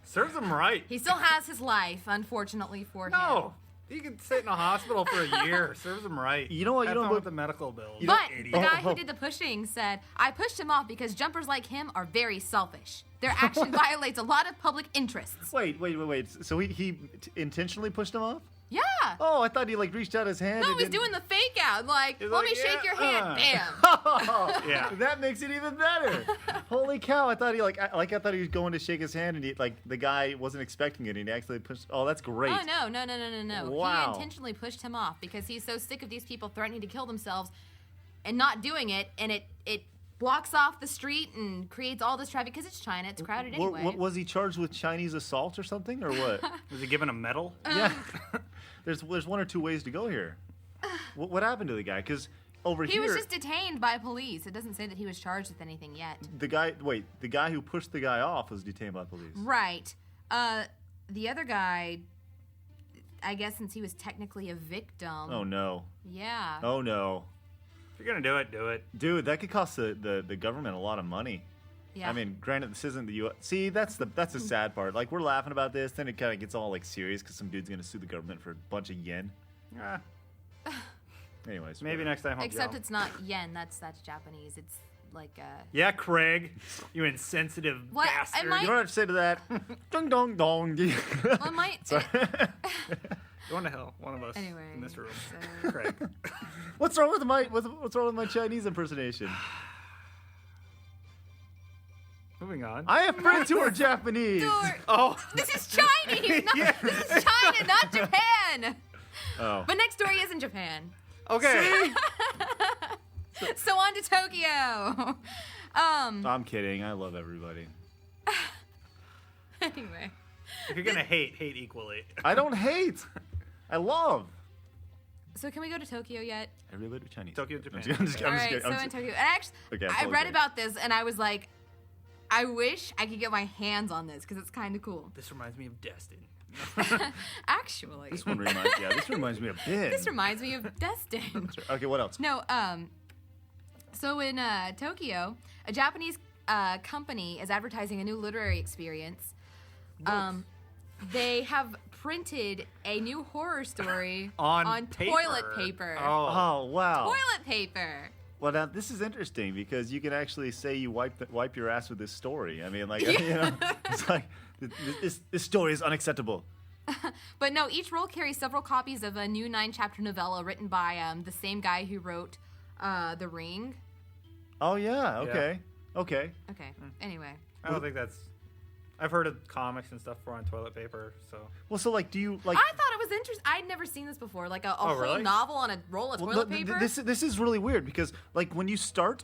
Serves him right. He still has his life, unfortunately for him. No. He could sit in a hospital for a year. Serves him right. You know what? You Have don't fun look- with the medical bills. But Idiot. the guy who did the pushing said, I pushed him off because jumpers like him are very selfish. Their action violates a lot of public interests. Wait. So he intentionally pushed him off? Yeah. Oh, I thought he reached out his hand. No, and he's didn't- doing the fake out. Like, He's let like, me shake yeah, your hand. Bam. Oh, Yeah. That makes it even better. Holy cow! I thought I thought he was going to shake his hand, and the guy wasn't expecting it, and he actually pushed. Oh, that's great. Oh, no. Wow. He intentionally pushed him off because he's so sick of these people threatening to kill themselves and not doing it, and it blocks off the street and creates all this traffic because it's China. It's crowded anyway. What was he charged with? Chinese assault or something, or what? Was he given a medal? Yeah. There's one or two ways to go here. What happened to the guy? Because over He here, was just detained by police. It doesn't say that he was charged with anything yet. the guy who pushed the guy off was detained by police. Right. The other guy, I guess since he was technically a victim. Oh no. Yeah. Oh no. If you're gonna do it, do it. Dude, that could cost the government a lot of money. Yeah. I mean, granted, this isn't the U.S. See, that's the sad part. Like, we're laughing about this, then it kind of gets all like serious because some dude's gonna sue the government for a bunch of yen. Ah, Anyways, maybe next time. I'll Except go. it's not yen. That's Japanese. It's like Yeah, Craig, you insensitive What? bastard. Am I- You know what I have to say to that? Dong dong dong. Well, it might. Sorry. Going to hell, one of us Anyway, in this room. so- Craig. What's wrong with my Chinese impersonation? Moving on. I have friends who are Japanese. Dude, Oh, this is Chinese. This is China, not Japan. Oh. But next door he is in Japan. okay. So on to Tokyo. I'm kidding. I love everybody. Anyway. If you're gonna hate equally. I don't hate. I love. So can we go to Tokyo yet? Everybody Chinese. Tokyo, Japan. I'm just All right, kidding. so I'm in just- Tokyo. And actually, Okay, I read apologize. about this and I was like, I wish I could get my hands on this because it's kind of cool. This reminds me of Destin. Actually. This reminds me of Ben. This reminds me of Destin. Okay, what else? No, so in Tokyo, a Japanese company is advertising a new literary experience. They have printed a new horror story On toilet paper. Oh. Oh wow. Toilet paper. Well, now this is interesting because you can actually say you wipe your ass with this story. I mean, like, you know, it's like this story is unacceptable. But no, each roll carries several copies of a new 9-chapter novella written by the same guy who wrote The Ring. Oh yeah. Okay. Okay. Okay. Anyway. I don't think that's. I've heard of comics and stuff for on toilet paper, so. Well, so like, do you like? I thought it was interesting. I'd never seen this before. Like a whole really? novel on a roll of toilet paper. This is really weird because like when you start,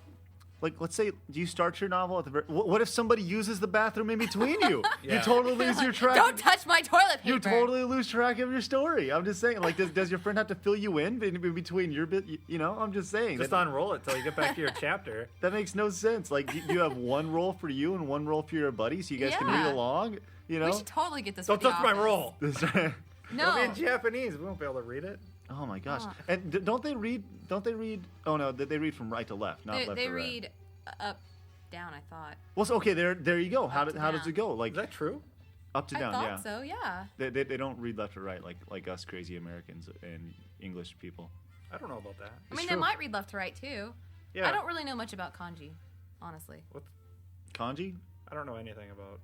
like let's say, do you start your novel at the very? What if somebody uses the bathroom in between you? You Yeah. totally lose your track. Don't touch my toilet paper. You totally lose track of your story. I'm just saying, like, does your friend have to fill you in between your bit? You know, I'm just saying. Just that, unroll it till you get back to your chapter. that makes no sense. Like, you have one roll for you and one roll for your buddy, so you guys can read Yeah. along. You know. We should totally get this. Don't for the touch my office. roll. No. It'll be in Japanese. We won't be able to read it. Oh my gosh! And don't they read? Oh no, they read from right to left, not left They to right. read up, down. I thought. Well, so, okay, there you go. How to does down. it go? Like Is that true? up to I down? thought Yeah. so. Yeah. They don't read left or right like us crazy Americans and English people. I don't know about that. I mean, true. they might read left to right too. Yeah. I don't really know much about kanji, honestly. Kanji? I don't know anything about.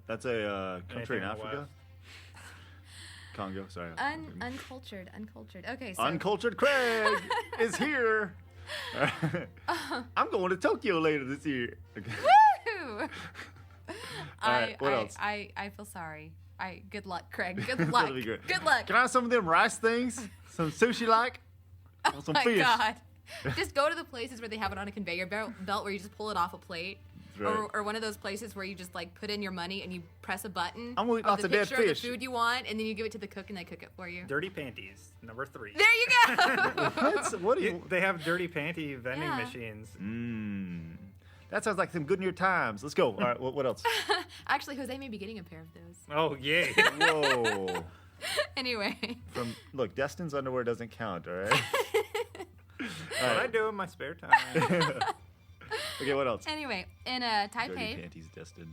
That's a country in Anything in the Africa. Congo, sorry. Uncultured. Okay. So. Uncultured Craig is here. I'm going to Tokyo later this year. Okay. Woo! All right, what else? I feel sorry. Good luck, Craig. Good luck. That'll be good. Good luck. Can I have some of them rice things? Some sushi like? Oh Some my fish. god. Just go to the places where they have it on a conveyor belt where you just pull it off a plate. Right. Or one of those places where you just like put in your money and you press a button I'm gonna eat of lots the of dead picture of the fish. food you want, and then you give it to the cook and they cook it for you. Dirty panties, number 3. There you go. What do you? They have dirty panty vending Yeah. machines. That sounds like some good New York Times. Let's go. All right, what else? Actually, Jose may be getting a pair of those. Oh, yay. Whoa. Anyway. Look, Destin's underwear doesn't count, all right? What I do in my spare time. Okay, what else? Anyway, in Dirty Taipei, panties, Destin.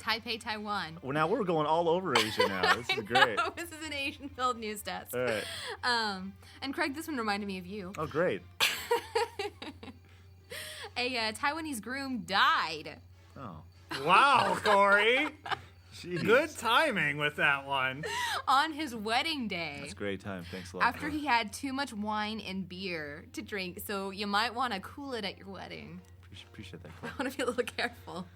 Taipei, Taiwan. Well, now we're going all over Asia now. This is great. No, this is an Asian-filled news desk. All right. And Craig, this one reminded me of you. Oh, great. A Taiwanese groom died Oh, Wow, Corey. jeez. Good timing with that one. on his wedding day. That's a great time. Thanks a lot. After he had too much wine and beer to drink, so you might want to cool it at your wedding. Appreciate that. I want to be a little careful.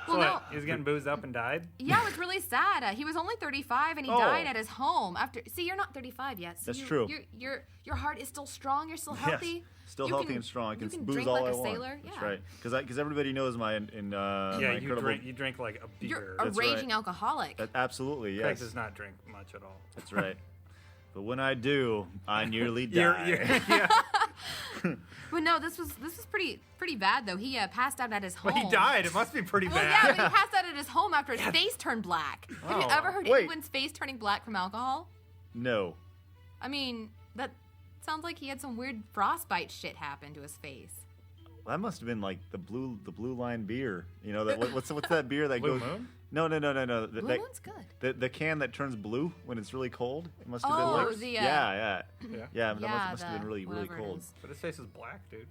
So Well, what, he was getting boozed up and died? Yeah, it was really sad. He was only 35 and he Oh. died at his home after. See, you're not 35 yet. So That's true. Your heart is still strong. You're still healthy. Yes, still You healthy can- and strong. I can, you can booze drink all like I a want. sailor. That's Yeah. right. Because everybody knows my my Yeah, incredible. you drink like a beer. You're a That's raging right. alcoholic. Absolutely, Craig yes. does not drink much at all. That's right. But when I do, I nearly die. Yeah. But no, this was pretty bad though. He passed out at his home. But he died. It must be pretty Well, bad. yeah, but he passed out at his home after his face turned black. Have you Oh. ever heard Wait. anyone's face turning black from alcohol? No. I mean, that sounds like he had some weird frostbite shit happen to his face. That must have been like the blue line beer. You know that what's that beer that Blue goes? Moon? No. Blue Moon's good. The can that turns blue when it's really cold. It must have Oh, been like the, yeah. Yeah, That must have been really whatever it cold. is. But his face is black, dude.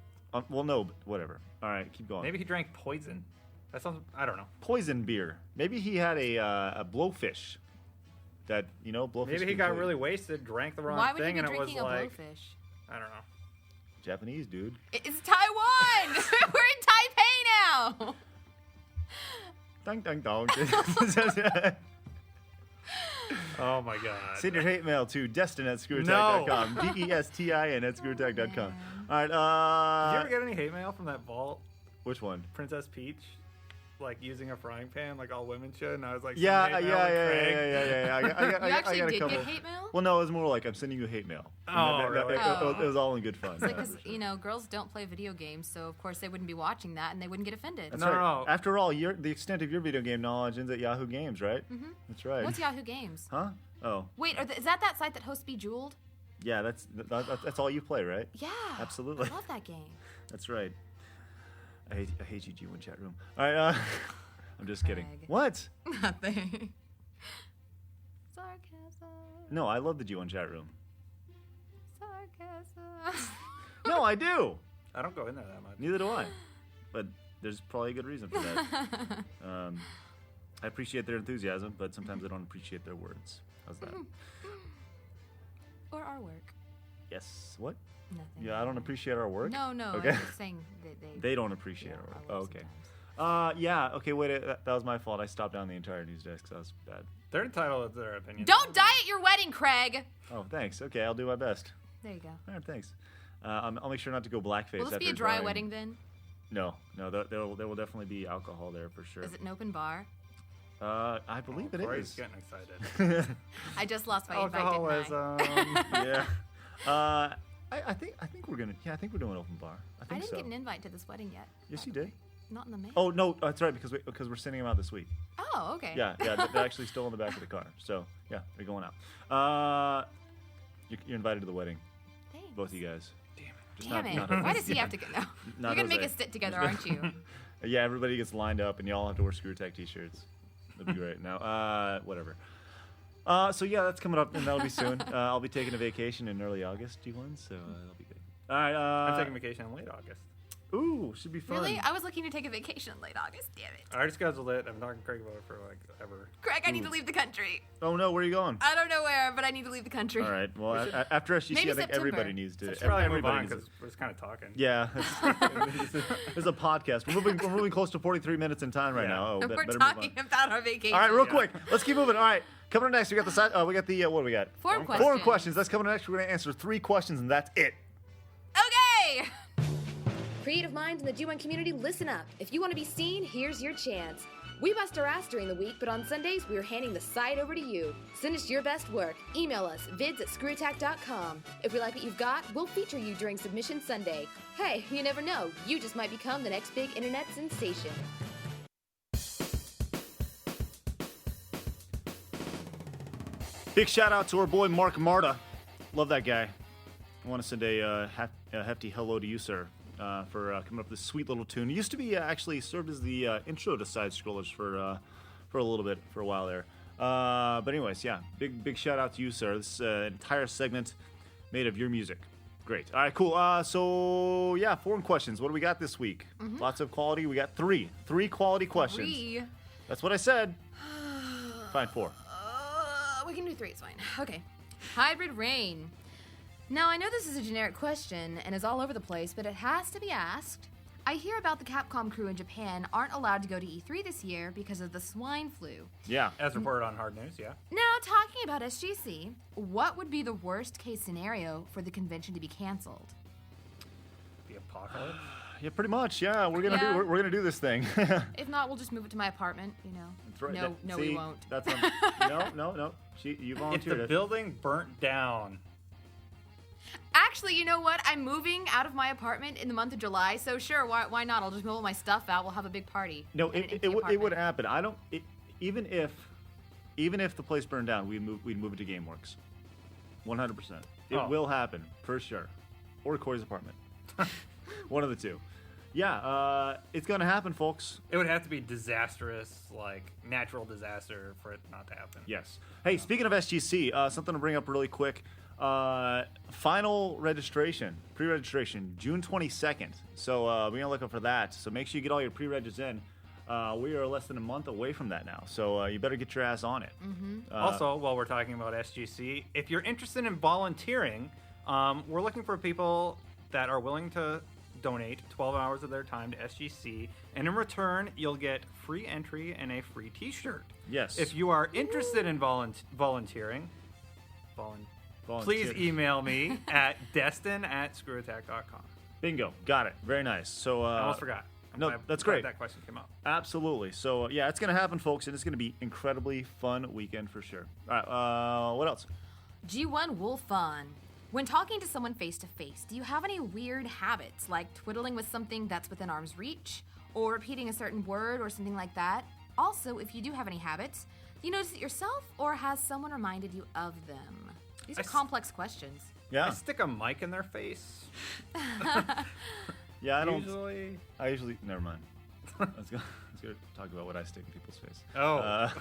Well, no, but whatever. All right, keep going. Maybe he drank poison. That sounds. I don't know. Poison beer. Maybe he had a blowfish. That blowfish. Maybe he can got kill you. really wasted, drank the wrong Why would he thing, be and it was drinking a like blowfish? I don't know. Japanese dude. It's Taiwan! We're in Taipei now! Dong dong dong. Oh my god. Send your hate mail to destin@screwattack.com. DESTIN@screwattack.com. All right. Did you ever get any hate mail from that vault? Which one? Princess Peach, like using a frying pan, like all women should, and I was like, Yeah. I got You actually got a did couple. get hate mail? Well, no, it was more like I'm sending you hate mail. Oh, really? It was all in good fun. It's like, yeah. because, girls don't play video games, so of course they wouldn't be watching that and they wouldn't get offended. That's No, right. no. After all, the extent of your video game knowledge ends at Yahoo Games, right? Mm-hmm. That's right. What's Yahoo Games? Huh? Oh, Wait, is that site that hosts Bejeweled? yeah. That's all you play, right? Yeah. Absolutely. I love that game. That's right. I hate you, G1 chat room. All right. I'm just kidding. Craig. What? Nothing. Sarcasm. No, I love the G1 chat room. Sarcasm. No, I do. I don't go in there that much. Neither do I. But there's probably a good reason for that. I appreciate their enthusiasm, but sometimes I don't appreciate their words. How's that? Or our work. Yes. What? Nothing. Yeah, I don't appreciate our work. No. Okay. I'm just saying They don't appreciate our work. our Oh, work okay. sometimes. Yeah. Okay. Wait. That was my fault. I stopped down the entire news desk. So that was bad. They're entitled to their opinion. Don't die at your wedding, Craig. Oh, thanks. Okay, I'll do my best. There you go. All right, thanks. I'll make sure not to go blackface. Will this be after a dry drying. wedding then? No. There will definitely be alcohol there for sure. Is it an open bar? I believe it Corey's is. getting excited. I just lost my invite, didn't Alcoholism. Yeah. I think we're gonna. Yeah, I think we're doing an open bar. I I think didn't so. get an invite to this wedding yet. Yes, you did. Not in the mail. Oh no, that's right because we're sending them out this week. Oh, okay. Yeah, they're actually still in the back of the car. So yeah, they're going out. You're invited to the wedding, Thanks. both of you guys. Damn it. not Why does he have to get no? You're gonna make Jose. us sit together, aren't you? Yeah, everybody gets lined up, and y'all have to wear ScrewAttack t-shirts. That'd be great. Now, whatever. So yeah, that's coming up, and that'll be soon. I'll be taking a vacation in early August, G1, so that'll be good. All right. I'm taking vacation in late August. Ooh, should be fun. Really? I was looking to take a vacation in late August. Damn it. I already scheduled it. I've been talking to Craig about it for like ever. Craig, I need to leave the country. Oh no, where are you going? I don't know where, but I need to leave the country. All right. Well, after SGC, Maybe I think September. everybody needs to. Let's probably move everybody on needs to- because we're just kind of talking. Yeah, there's a podcast. We're moving close to 43 minutes in time right Yeah. now. Oh, We're better move talking on. about our vacation. All right, real Yeah. quick. Let's keep moving. All right, coming up next, we got what do we got? Forum Forum questions. That's coming up next. We're going to answer 3 questions, and that's it. Okay. Creative minds in the G1 community, listen up. If you want to be seen, here's your chance. We bust our ass during the week, but on Sundays, we're handing the site over to you. Send us your best work. Email us, vids@screwattack.com. If we like what you've got, we'll feature you during Submission Sunday. Hey, you never know. You just might become the next big internet sensation. Big shout out to our boy Mark Marta. Love that guy. I want to send a hefty hello to you, sir, for coming up with this sweet little tune. It used to be actually served as the intro to SideScrollers for a little bit, for a while there. But anyways, yeah, big shout out to you, sir. This entire segment made of your music. Great. All right, cool. So yeah, forum questions. What do we got this week? Lots of quality. We got three quality questions. 3. That's what I said. Fine, 4. We can do 3. It's fine. Okay. Hybrid Rain. Now, I know this is a generic question and is all over the place, but it has to be asked. I hear about the Capcom crew in Japan aren't allowed to go to E3 this year because of the swine flu. Yeah. As reported on Hard News, yeah. Now, talking about SGC, what would be the worst case scenario for the convention to be canceled? The apocalypse. Yeah, pretty much. Yeah, we're gonna do this thing. If not, we'll just move it to my apartment. You know. That's right. No, See, we won't. That's no. You If volunteered the it. building burnt down, Actually, you know what? I'm moving out of my apartment in the month of July, so sure, why not? I'll just move all my stuff out. We'll have a big party. No, in an it empty would apartment. happen. I don't. Even if the place burned down, we'd move it to GameWorks. 100%. It will happen for sure. Or Corey's apartment. One of the two. Yeah, it's gonna happen, folks. it would have to be disastrous, like natural disaster, for it not to happen. Yes. Hey, speaking of SGC, something to bring up really quick. Final registration, pre-registration, June 22nd. So we're gonna look up for that. So make sure you get all your pre-regis in. We are less than a month away from that now, so you better get your ass on it. Also, while we're talking about SGC, if you're interested in volunteering, we're looking for people that are willing to donate 12 hours of their time to SGC, and in return, you'll get free entry and a free t-shirt. Yes. If you are interested in volunteering, please email me at destin@screwattack.com. Bingo. Got it. Very nice. So I almost forgot. No, that's great. That question came up. Absolutely. So yeah, it's gonna happen, folks, and it's gonna be incredibly fun weekend for sure. All right. What else? G1 Wolf Fun. When talking to someone face to face, do you have any weird habits, like twiddling with something that's within arm's reach, or repeating a certain word or something like that? Also, if you do have any habits, do you notice it yourself, or has someone reminded you of them? These are complex questions. Yeah. I stick a mic in their face. Yeah, I don't. Usually. I usually. Never mind. Let's go talk about what I stick in people's face. Oh.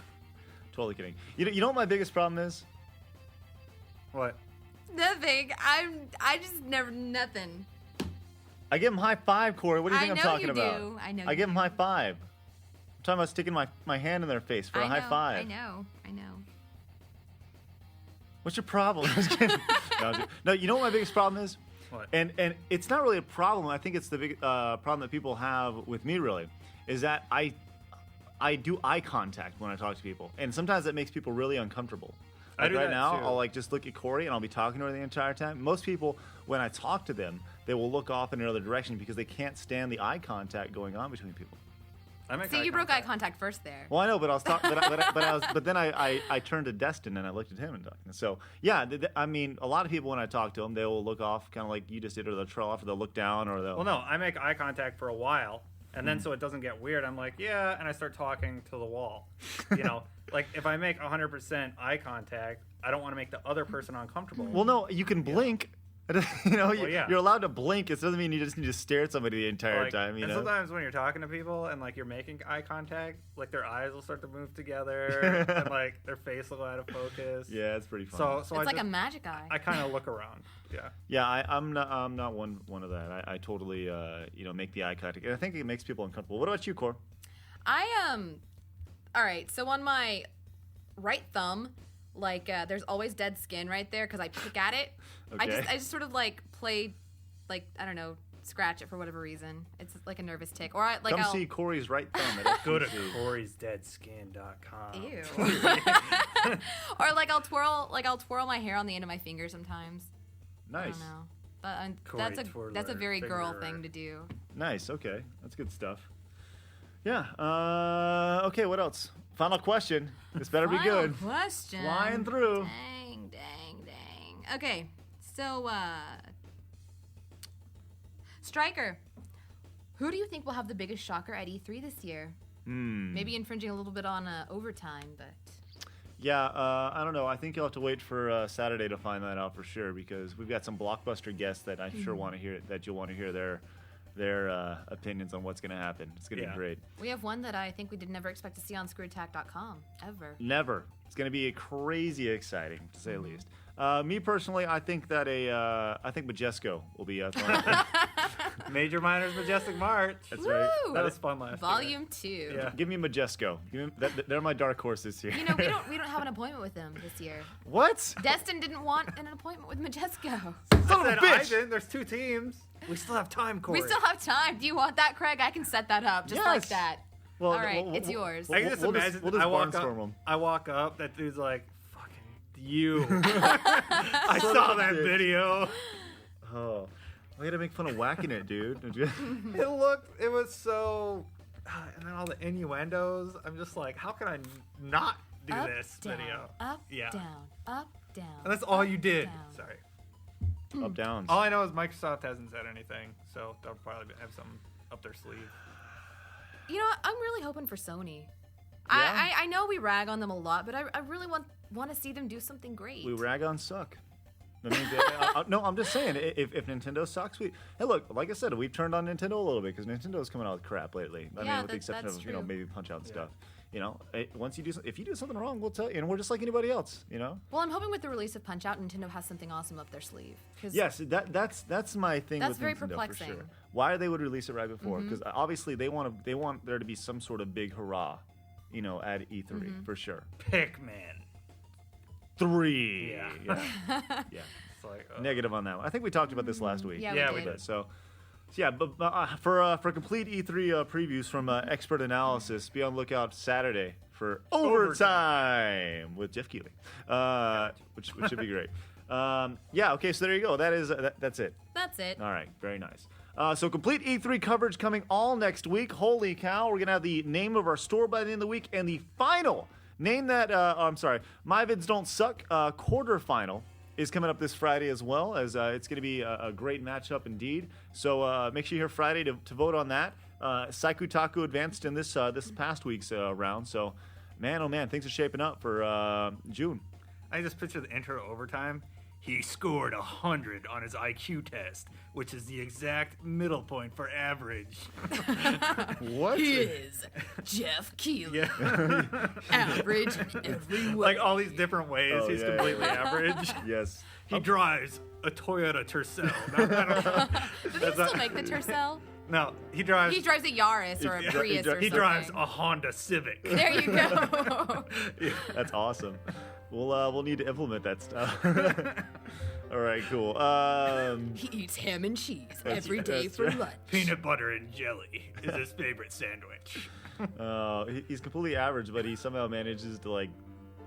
Totally kidding. You know what my biggest problem is? What? Nothing. I just never nothing. I give him high five, Corey. What do you think I I'm know talking you about? do. I know I you give him do. high five. I'm talking about sticking my hand in their face for a high five. I know. What's your problem? Just kidding. No, you know what my biggest problem is? What? And it's not really a problem. I think it's the big problem that people have with me, really, is that I do eye contact when I talk to people, and sometimes that makes people really uncomfortable. I do right that now, too. I'll just look at Corey and I'll be talking to her the entire time. Most people, when I talk to them, they will look off in another direction because they can't stand the eye contact going on between people. I make See, you broke eye contact first there. Well, I know, but I was talking, but then I turned to Destin and I looked at him and talking. So yeah, I mean, a lot of people when I talk to them, they will look off, kind of like you just did, or they'll trail off, or they'll look down, or they'll. Well, no, I make eye contact for a while, and then so it doesn't get weird, I'm like, yeah, and I start talking to the wall. You know, like if I make 100% eye contact, I don't want to make the other person uncomfortable. Well, no, you can blink. You know, yeah. you're allowed to blink. It doesn't mean you just need to stare at somebody the entire Like, time. You and know. sometimes when you're talking to people and like you're making eye contact, like their eyes will start to move together and like their face will go out of focus. Yeah, it's pretty fun. So It's I like just, a magic eye. I kind of look around. Yeah. Yeah, I'm not one of that. I totally make the eye contact, and I think it makes people uncomfortable. What about you, Cor? All right, so on my right thumb, like there's always dead skin right there because I pick at it. Okay. I just sort of like play, like I don't know, scratch it for whatever reason. It's like a nervous tick. Or Come see Corey's right thumb. Go to Corey'sDeadSkin.com. Ew. Or like I'll twirl my hair on the end of my finger sometimes. I Nice. don't know. But, Corey that's a Twirler very girl finger. thing to do. Nice. Okay, that's good stuff. Yeah. Okay. What else? Final question. This better be Final good. question. Flying through. Dang. Okay, so Striker, who do you think will have the biggest shocker at E3 this year? Maybe infringing a little bit on overtime, but Yeah. I don't know. I think you'll have to wait for Saturday to find that out for sure, because we've got some blockbuster guests that I'm sure want to hear that you'll want to hear their opinions on what's going to happen. It's going to be great. we have one that I think we did never expect to see on ScrewAttack.com ever. Never. It's going to be crazy exciting, to say the least. Me personally, I think that I think Majesco will be thrown. Major Miners Majestic March. That's right. Woo! That was fun last year. Volume 2. Yeah. Give me Majesco. They're my dark horses here. You know, we don't have an appointment with them this year. What? Destin didn't want an appointment with Majesco. Son of a I bitch! didn't. There's 2 teams. We still have time, Corey. We still have time. Do you want that, Craig? I can set that up just like Yes. that. Well, All right, it's yours. I can just We'll imagine. we'll just I walk barnstorm up. 'em. I walk up. That dude's like, "Fucking you." I saw that bitch. video. Oh. We had to make fun of whacking it, dude. It was so, and then all the innuendos. I'm just like, how can I not do Up, this down, video? Up, Yeah. down, up, down. And that's all up, you did. down. Sorry. Up, downs. All I know is Microsoft hasn't said anything, so they'll probably have something up their sleeve. You know what? I'm really hoping for Sony. Yeah? I know we rag on them a lot, but I really want to see them do something great. We rag on suck. I mean, no, I'm just saying, if Nintendo sucks, hey, look, like I said, we've turned on Nintendo a little bit because Nintendo's coming out with crap lately. I mean, with the exception that's of true. maybe Punch Out and stuff. Once you do, if you do something wrong, we'll tell you, and we're just like anybody else. Well, I'm hoping with the release of Punch Out, Nintendo has something awesome up their sleeve. Yes, that's my thing. That's with very Nintendo, perplexing. For sure. Why they would release it right before? Because obviously they want there to be some sort of big hurrah, at E3 for sure. Pikmin. 3. Yeah. Yeah. It's like, Negative on that one. I think we talked about this last week. Yeah, we did. So yeah, but for complete E3 previews from expert analysis, be on the lookout Saturday for Overtime with Jeff Keighley, which should be great. Okay, so there you go. That's it. That's it. All right, very nice. So complete E3 coverage coming all next week. Holy cow, we're going to have the name of our store by the end of the week and the final name that, My Vids Don't Suck quarterfinal is coming up this Friday as well, as it's going to be a great matchup indeed. So make sure you're here Friday to vote on that. ScrewAttack's advanced in this past week's round. So, man, oh man, things are shaping up for June. I just picture the intro to Overtime. He scored 100 on his IQ test, which is the exact middle point for average. What? Is Jeff Keighley. Yeah. Average every way. Like all these different ways, Oh, he's yeah. completely average. Yes. He drives a Toyota Tercel. Do they still make the Tercel? No, he drives. He drives a Yaris or a Prius or something. He drives a Honda Civic. There you go. That's awesome. We'll need to implement that stuff. All right, cool. He eats ham and cheese every day that's for right. lunch. Peanut butter and jelly is his favorite sandwich. He's completely average, but he somehow manages to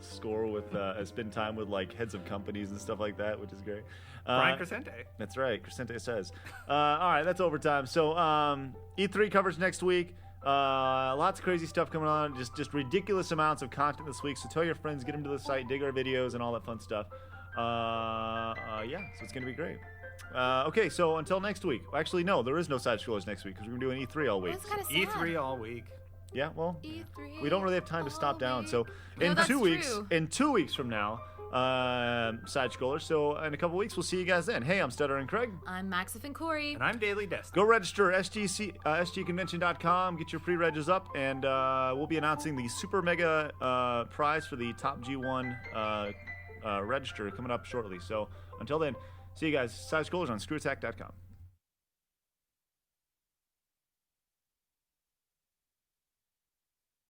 score with spend time with heads of companies and stuff like that, which is great. Brian Crescente. That's right, Crescente says. All right, that's Overtime. So E3 coverage next week. Lots of crazy stuff coming on. Just ridiculous amounts of content this week. So tell your friends, get them to the site, dig our videos, and all that fun stuff. So it's gonna be great. Okay, so until next week. Actually, no, there is no SideScrollers next week because we're doing E3 all week. That's kind of sad. E3 all week. Yeah, well, E3 we don't really have time to stop down. So No, in that's 2 weeks, true. in 2 weeks from now, SideScrollers. So in a couple weeks, we'll see you guys then. Hey, I'm Stutter and Craig. I'm Maxif and Corey. And I'm Daily Desk. Go register sgconvention.com. Get your pre-regs up, and we'll be announcing the super mega prize for the top G1 register coming up shortly. So until then, see you guys. SideScrollers on ScrewAttack.com.